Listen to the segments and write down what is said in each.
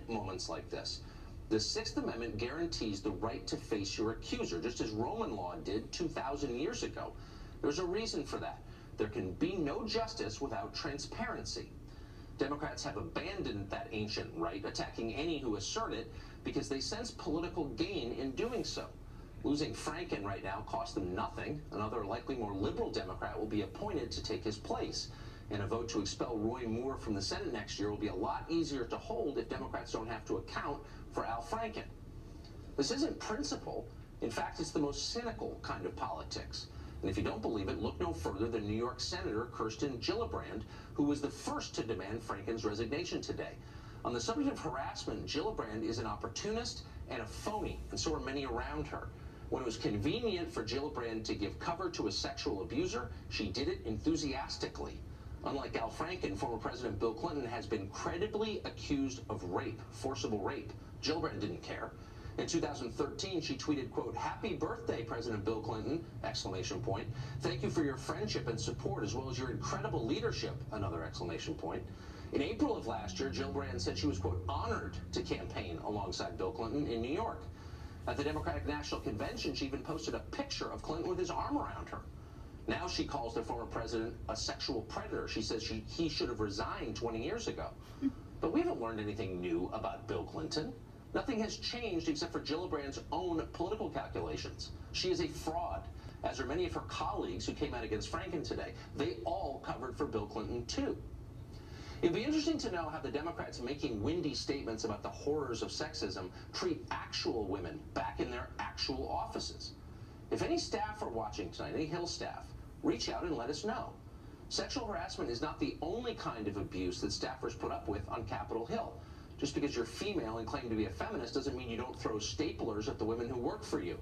moments like this. The Sixth Amendment guarantees the right to face your accuser, just as Roman law did 2,000 years ago. There's a reason for that. There can be no justice without transparency. Democrats have abandoned that ancient right, attacking any who assert it, because they sense political gain in doing so. Losing Franken right now costs them nothing. Another, likely more liberal Democrat will be appointed to take his place. And a vote to expel Roy Moore from the Senate next year will be a lot easier to hold if Democrats don't have to account for Al Franken. This isn't principle. In fact, it's the most cynical kind of politics. And if you don't believe it, look no further than New York Senator Kirsten Gillibrand, who was the first to demand Franken's resignation today. On the subject of harassment, Gillibrand is an opportunist and a phony, and so are many around her. When it was convenient for Gillibrand to give cover to a sexual abuser, she did it enthusiastically. Unlike Al Franken, former President Bill Clinton has been credibly accused of rape, forcible rape. Gillibrand didn't care. In 2013, she tweeted, quote, "Happy birthday, President Bill Clinton, exclamation point. Thank you for your friendship and support, as well as your incredible leadership, another exclamation point. In April of last year, Gillibrand said she was, quote, honored to campaign alongside Bill Clinton in New York. At the Democratic National Convention, she even posted a picture of Clinton with his arm around her. Now she calls the former president a sexual predator. She says he should have resigned 20 years ago. But we haven't learned anything new about Bill Clinton. Nothing has changed except for Gillibrand's own political calculations. She is a fraud, as are many of her colleagues who came out against Franken today. They all covered for Bill Clinton, too. It'd be interesting to know how the Democrats making windy statements about the horrors of sexism treat actual women back in their actual offices. If any staff are watching tonight, any Hill staff, reach out and let us know. Sexual harassment is not the only kind of abuse that staffers put up with on Capitol Hill. Just because you're female and claim to be a feminist doesn't mean you don't throw staplers at the women who work for you.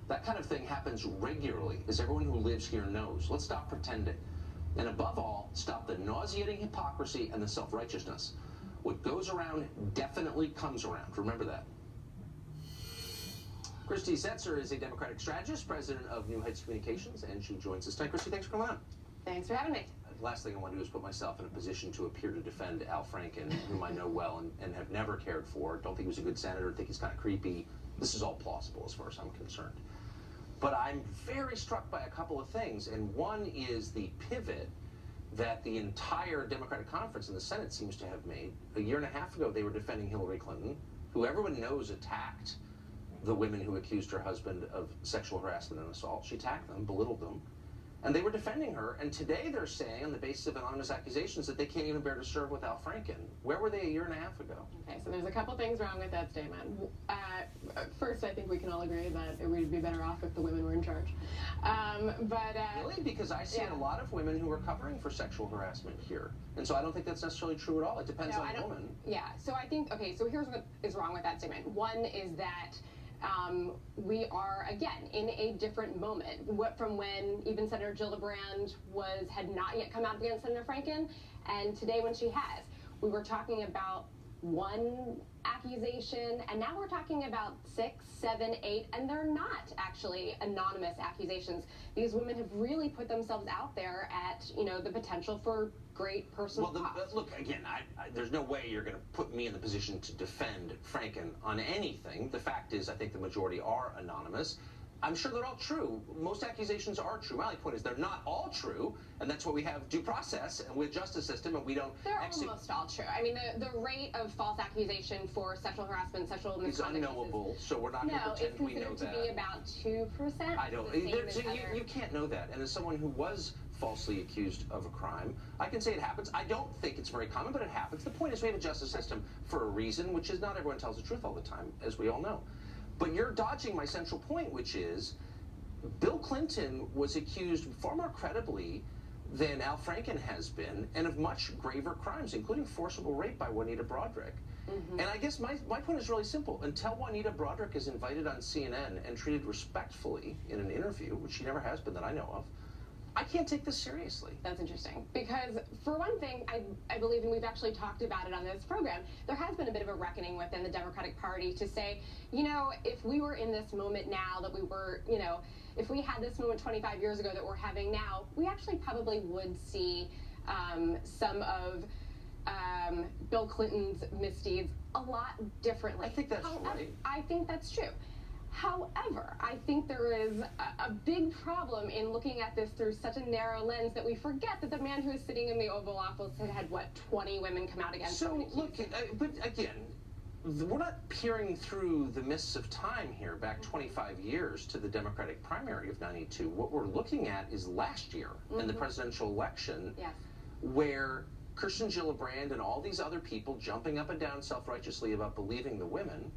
That kind of thing happens regularly, as everyone who lives here knows. Let's stop pretending. And above all, stop the nauseating hypocrisy and the self-righteousness. What goes around definitely comes around. Remember that. Christie Setzer is a Democratic strategist, president of New Heights Communications, and she joins us tonight. Christie, thanks for coming on. Thanks for having me. Last thing I want to do is put myself in a position to appear to defend Al Franken, whom I know well and have never cared for. Don't think he was a good senator. Think he's kind of creepy. This is all plausible as far as I'm concerned. But I'm very struck by a couple of things, and one is the pivot that the entire Democratic conference in the Senate seems to have made. A year and a half ago, they were defending Hillary Clinton, who everyone knows attacked the women who accused her husband of sexual harassment and assault. She attacked them, belittled them, and they were defending her. And today they're saying, on the basis of anonymous accusations, that they can't even bear to serve with Al Franken. Where were they a year and a half ago? Okay, so there's a couple things wrong with that statement. First, I think we can all agree that it would be better off if the women were in charge. Really? Because I see a lot of women who are covering for sexual harassment here. And so I don't think that's necessarily true at all. It depends on the woman. Yeah, so I think, okay, so here's what is wrong with that statement. One is that we are, again, in a different moment. From when even Senator Gillibrand had not yet come out against Senator Franken, and today when she has. We were talking about one accusation, and now we're talking about 6, 7, 8, and they're not actually anonymous accusations. These women have really put themselves out there at, the potential for great personal cost. Look, again, there's no way you're going to put me in the position to defend Franken on anything. The fact is, I think the majority are anonymous. I'm sure they're all true. Most accusations are true. My only point is they're not all true, and that's why we have due process and with justice system, and we don't. They're almost all true. I mean, the rate of false accusation for sexual harassment, sexual misconduct is unknowable. So we're not going to pretend we know that. No, it's considered to be about 2%. I don't. You can't know that. And as someone who was falsely accused of a crime, I can say it happens. I don't think it's very common, but it happens. The point is we have a justice system for a reason, which is not everyone tells the truth all the time, as we all know. But you're dodging my central point, which is Bill Clinton was accused far more credibly than Al Franken has been, and of much graver crimes, including forcible rape by Juanita Broaddrick. And I guess my point is really simple. Until Juanita Broaddrick is invited on CNN and treated respectfully in an interview, which she never has been that I know of, I can't take this seriously. That's interesting, because for one thing, I believe, and we've actually talked about it on this program, there has been a bit of a reckoning within the Democratic Party to say, if we were in this moment now that we were, if we had this moment 25 years ago that we're having now, we actually probably would see some of Bill Clinton's misdeeds a lot differently. I think that's right. I think that's true. However, I think there is a big problem in looking at this through such a narrow lens that we forget that the man who is sitting in the Oval Office had what, 20 women come out against him. So look, but again, we're not peering through the mists of time here, back 25 years to the Democratic primary of '92. What we're looking at is last year in the presidential election, where Kirsten Gillibrand and all these other people jumping up and down self-righteously about believing the women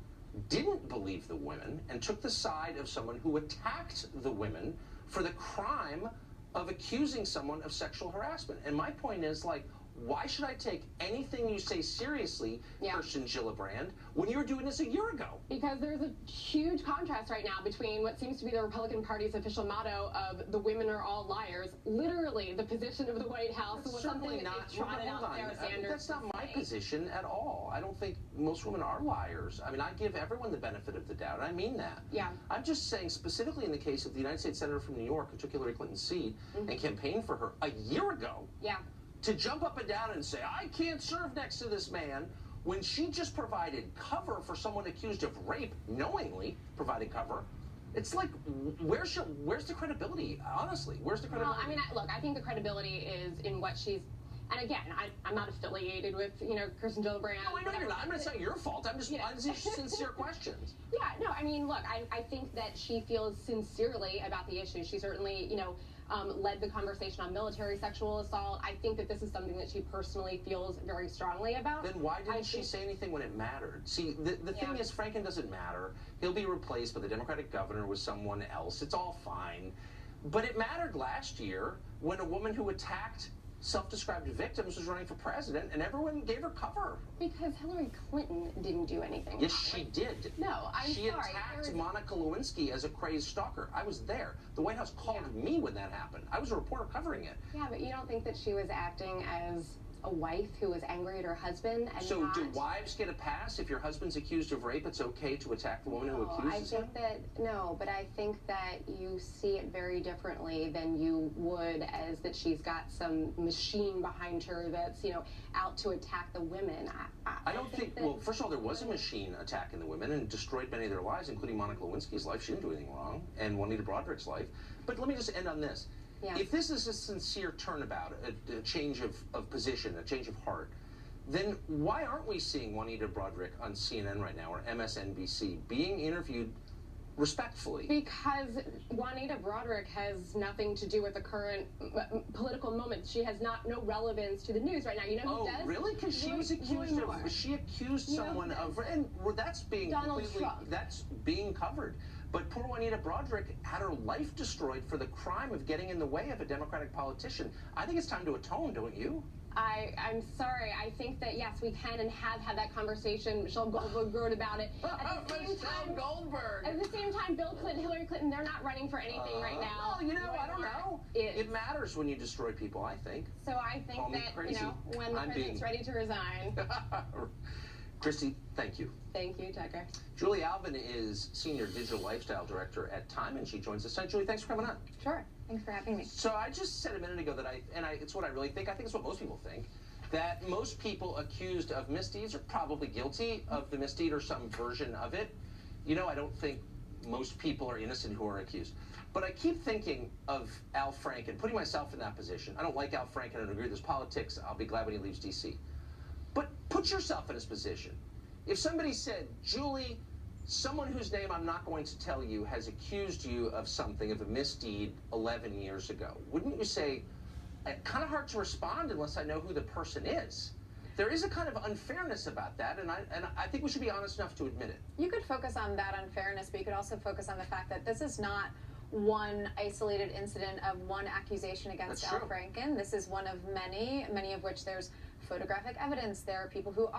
didn't believe the women and took the side of someone who attacked the women for the crime of accusing someone of sexual harassment. And my point is, like, why should I take anything you say seriously, Kirsten Gillibrand, when you were doing this a year ago? Because there's a huge contrast right now between what seems to be the Republican Party's official motto of "the women are all liars." Literally, the position of the White House was something that is trotted out Sarah Sanders. That's not my position at all. I don't think most women are liars. I mean, I give everyone the benefit of the doubt, and I mean that. Yeah. I'm just saying, specifically in the case of the United States Senator from New York who took Hillary Clinton's seat and campaigned for her a year ago. Yeah. To jump up and down and say, I can't serve next to this man, when she just provided cover for someone accused of rape, knowingly provided cover. It's like, where's the credibility, honestly? Where's the credibility? Well, I mean, look, I think the credibility is in what she's, and again, I'm not affiliated with, Kirsten Gillibrand. No, I know you're not. I'm not saying your fault. I'm just sincere questions. Yeah, no, I mean, look, I think that she feels sincerely about the issue. She certainly, led the conversation on military sexual assault. I think that this is something that she personally feels very strongly about. Then why didn't she say anything when it mattered? See, the thing is, Franken doesn't matter. He'll be replaced by the Democratic governor with someone else. It's all fine. But it mattered last year when a woman who attacked self-described victims was running for president, and everyone gave her cover. Because Hillary Clinton didn't do anything. Yes, she did. No, She attacked Monica Lewinsky as a crazed stalker. I was there. The White House called me when that happened. I was a reporter covering it. Yeah, but you don't think that she was acting as a wife who was angry at her husband and So do wives get a pass? If your husband's accused of rape, it's okay to attack the woman who accuses him? But I think that you see it very differently than you would as that she's got some machine behind her that's, out to attack the women. I don't think well, first of all, there was a machine attacking the women and destroyed many of their lives, including Monica Lewinsky's life. She didn't do anything wrong. And Juanita Broaddrick's life. But let me just end on this. Yeah. If this is a sincere turnabout, a change of position, a change of heart, then why aren't we seeing Juanita Broaddrick on CNN right now or MSNBC being interviewed respectfully? Because Juanita Broaddrick has nothing to do with the current political moment. She has no relevance to the news right now. You know who does? Oh, really? Because she was accused of, she accused someone of, and that's being Donald Trump. That's being covered. But poor Juanita Broaddrick had her life destroyed for the crime of getting in the way of a Democratic politician. I think it's time to atone, don't you? I'm sorry. I think that, yes, we can and have had that conversation. Michelle Goldberg wrote about it. At the same time, Bill Clinton, Hillary Clinton, they're not running for anything right now. Well, I don't know. It matters when you destroy people, I think. So I think that, when the president's ready to resign. Christie, thank you. Thank you, Tucker. Julie Alvin is Senior Digital Lifestyle Director at Time, and she joins us tonight. Julie, thanks for coming on. Sure. Thanks for having me. So I just said a minute ago that it's what I really think. I think it's what most people think, that most people accused of misdeeds are probably guilty of the misdeed or some version of it. I don't think most people are innocent who are accused. But I keep thinking of Al Franken, putting myself in that position. I don't like Al Franken. I don't agree with his politics. I'll be glad when he leaves D.C. But put yourself in his position. If somebody said, Julie, someone whose name I'm not going to tell you has accused you of something, of a misdeed 11 years ago, wouldn't you say, kind of hard to respond unless I know who the person is? There is a kind of unfairness about that, and I think we should be honest enough to admit it. You could focus on that unfairness, but you could also focus on the fact that this is not one isolated incident of one accusation against Al Franken. This is one of many of which there's photographic evidence. There are people who are